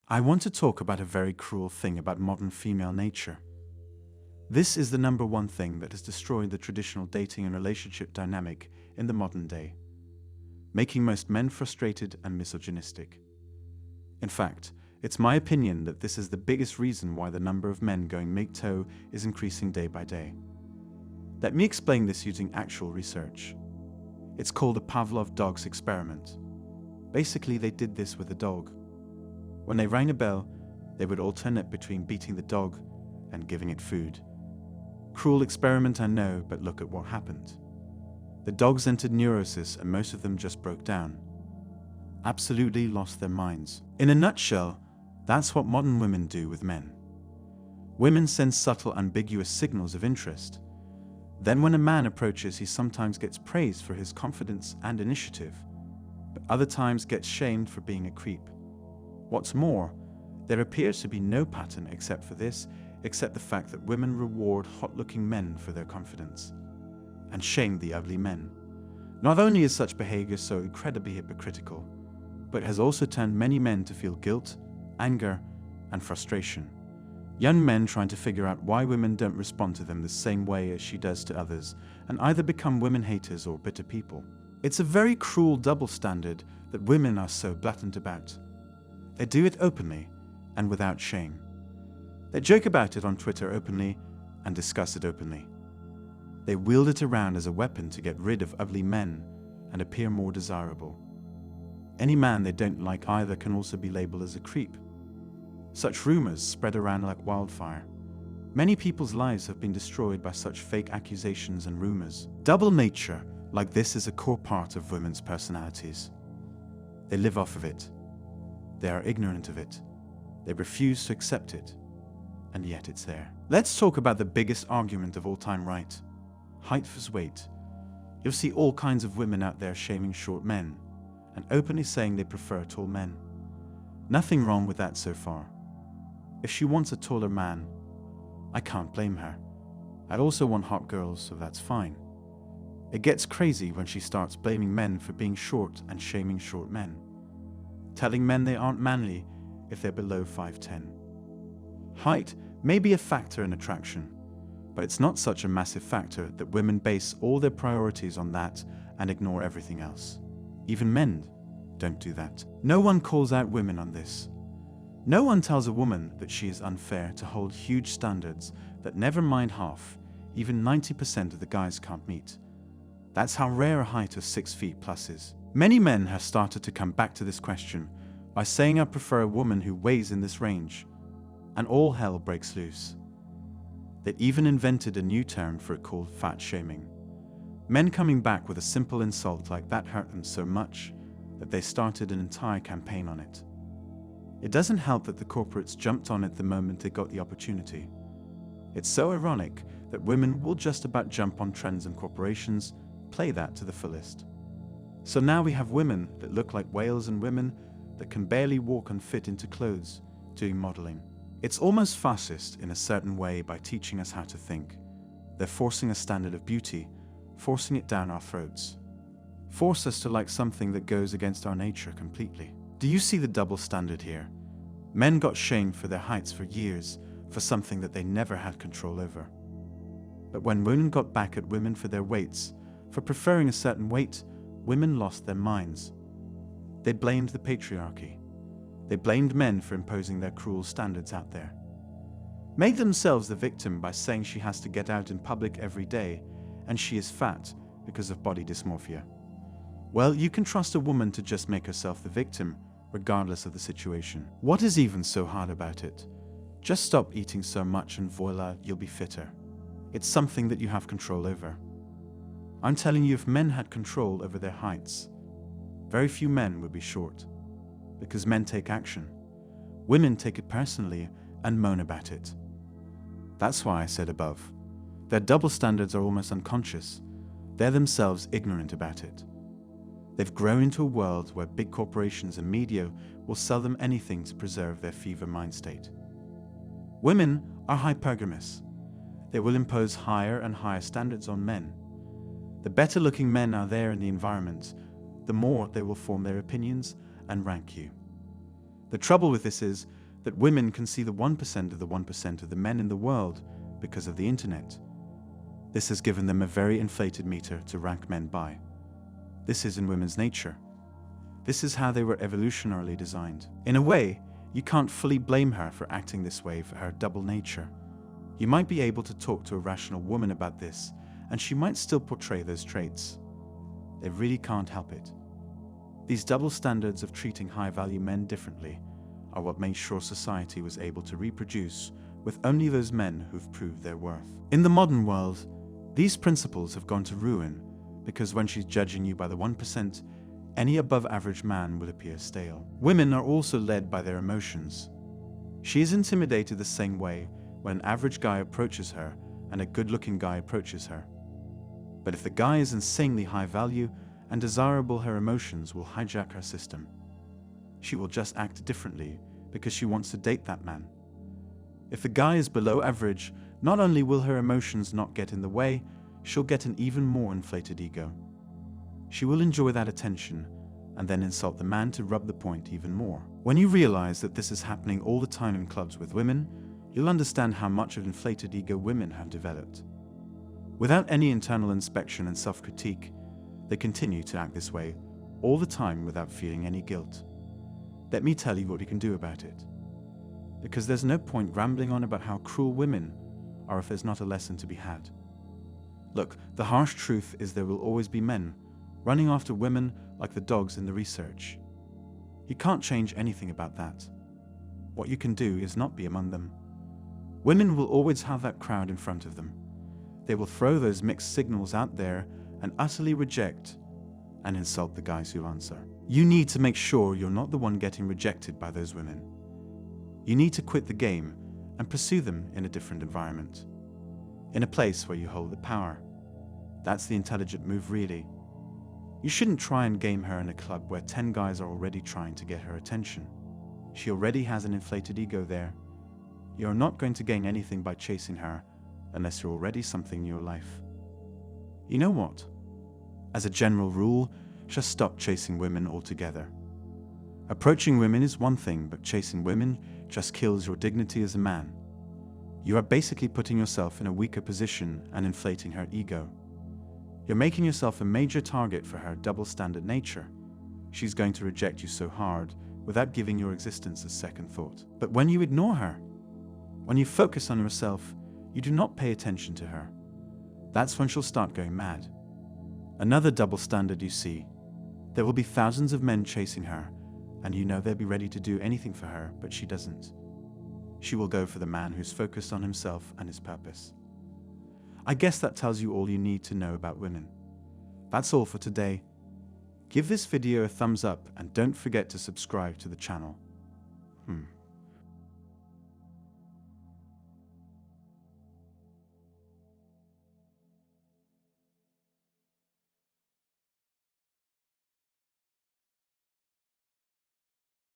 I want to talk about a very cruel thing about modern female nature. This is the number one thing that has destroyed the traditional dating and relationship dynamic in the modern day, making most men frustrated and misogynistic. In fact, it's my opinion that this is the biggest reason why the number of men going MGTOW is increasing day by day. Let me explain this using actual research. It's called a Pavlov dog's experiment. Basically, they did this with a dog. When they rang a bell, they would alternate between beating the dog and giving it food. Cruel experiment, I know, but look at what happened. The dogs entered neurosis and most of them just broke down. Absolutely lost their minds. In a nutshell, that's what modern women do with men. Women send subtle, ambiguous signals of interest. Then when a man approaches, he sometimes gets praised for his confidence and initiative, but other times gets shamed for being a creep. What's more, there appears to be no pattern except the fact that women reward hot-looking men for their confidence and shame the ugly men. Not only is such behavior so incredibly hypocritical, but it has also turned many men to feel guilt, anger, and frustration. Young men trying to figure out why women don't respond to them the same way as she does to others, and either become women haters or bitter people. It's a very cruel double standard that women are so blatant about. They do it openly and without shame. They joke about it on Twitter openly and discuss it openly. They wield it around as a weapon to get rid of ugly men and appear more desirable. Any man they don't like either can also be labeled as a creep. Such rumors spread around like wildfire. Many people's lives have been destroyed by such fake accusations and rumors. Double nature like this is a core part of women's personalities. They live off of it. They are ignorant of it. They refuse to accept it. And yet it's there. Let's talk about the biggest argument of all time, right? Height versus weight. You'll see all kinds of women out there shaming short men and openly saying they prefer tall men. Nothing wrong with that so far. If she wants a taller man, I can't blame her. I'd also want hot girls, so that's fine. It gets crazy when she starts blaming men for being short and shaming short men, telling men they aren't manly if they're below 5'10". Height may be a factor in attraction, but it's not such a massive factor that women base all their priorities on that and ignore everything else. Even men don't do that. No one calls out women on this. No one tells a woman that she is unfair to hold huge standards that never mind half, even 90% of the guys can't meet. That's how rare a height of 6 feet plus is. Many men have started to come back to this question by saying I prefer a woman who weighs in this range, and all hell breaks loose. They even invented a new term for it called fat shaming. Men coming back with a simple insult like that hurt them so much that they started an entire campaign on it. It doesn't help that the corporates jumped on it the moment they got the opportunity. It's so ironic that women will just about jump on trends and corporations play that to the fullest. So now we have women that look like whales and women that can barely walk and fit into clothes doing modeling. It's almost fascist in a certain way by teaching us how to think. They're forcing a standard of beauty, forcing it down our throats. Force us to like something that goes against our nature completely. Do you see the double standard here? Men got shamed for their heights for years for something that they never had control over. But when women got back at women for their weights, for preferring a certain weight, women lost their minds. They blamed the patriarchy. They blamed men for imposing their cruel standards out there. Made themselves the victim by saying she has to get out in public every day and she is fat because of body dysmorphia. Well, you can trust a woman to just make herself the victim, regardless of the situation. What is even so hard about it? Just stop eating so much and voila, you'll be fitter. It's something that you have control over. I'm telling you, if men had control over their heights, very few men would be short. Because men take action. Women take it personally and moan about it. That's why I said above, their double standards are almost unconscious. They're themselves ignorant about it. They've grown into a world where big corporations and media will sell them anything to preserve their fever mind state. Women are hypergamous. They will impose higher and higher standards on men. The better looking men are there in the environment, the more they will form their opinions and rank you. The trouble with this is that women can see the 1% of the 1% of the men in the world because of the internet. This has given them a very inflated meter to rank men by. This is in women's nature. This is how they were evolutionarily designed. In a way, you can't fully blame her for acting this way for her double nature. You might be able to talk to a rational woman about this, and she might still portray those traits. They really can't help it. These double standards of treating high-value men differently are what made sure society was able to reproduce with only those men who've proved their worth. In the modern world, these principles have gone to ruin because when she's judging you by the 1%, any above-average man will appear stale. Women are also led by their emotions. She is intimidated the same way when an average guy approaches her and a good-looking guy approaches her. But if the guy is insanely high value and desirable, her emotions will hijack her system. She will just act differently because she wants to date that man. If the guy is below average, not only will her emotions not get in the way, she'll get an even more inflated ego. She will enjoy that attention and then insult the man to rub the point even more. When you realize that this is happening all the time in clubs with women, you'll understand how much of inflated ego women have developed. Without any internal inspection and self-critique, they continue to act this way all the time without feeling any guilt. Let me tell you what you can do about it. Because there's no point rambling on about how cruel women are if there's not a lesson to be had. Look, the harsh truth is there will always be men running after women like the dogs in the research. You can't change anything about that. What you can do is not be among them. Women will always have that crowd in front of them. They will throw those mixed signals out there and utterly reject and insult the guys who answer. You need to make sure you're not the one getting rejected by those women. You need to quit the game and pursue them in a different environment, in a place where you hold the power. That's the intelligent move, really. You shouldn't try and game her in a club where 10 guys are already trying to get her attention. She already has an inflated ego there. You're not going to gain anything by chasing her unless you're already something in your life. You know what? As a general rule, just stop chasing women altogether. Approaching women is one thing, but chasing women just kills your dignity as a man. You are basically putting yourself in a weaker position and inflating her ego. You're making yourself a major target for her double-standard nature. She's going to reject you so hard without giving your existence a second thought. But when you ignore her, when you focus on yourself, you do not pay attention to her. That's when she'll start going mad. Another double standard you see. There will be thousands of men chasing her, and you know they'll be ready to do anything for her, but she doesn't. She will go for the man who's focused on himself and his purpose. I guess that tells you all you need to know about women. That's all for today. Give this video a thumbs up and don't forget to subscribe to the channel.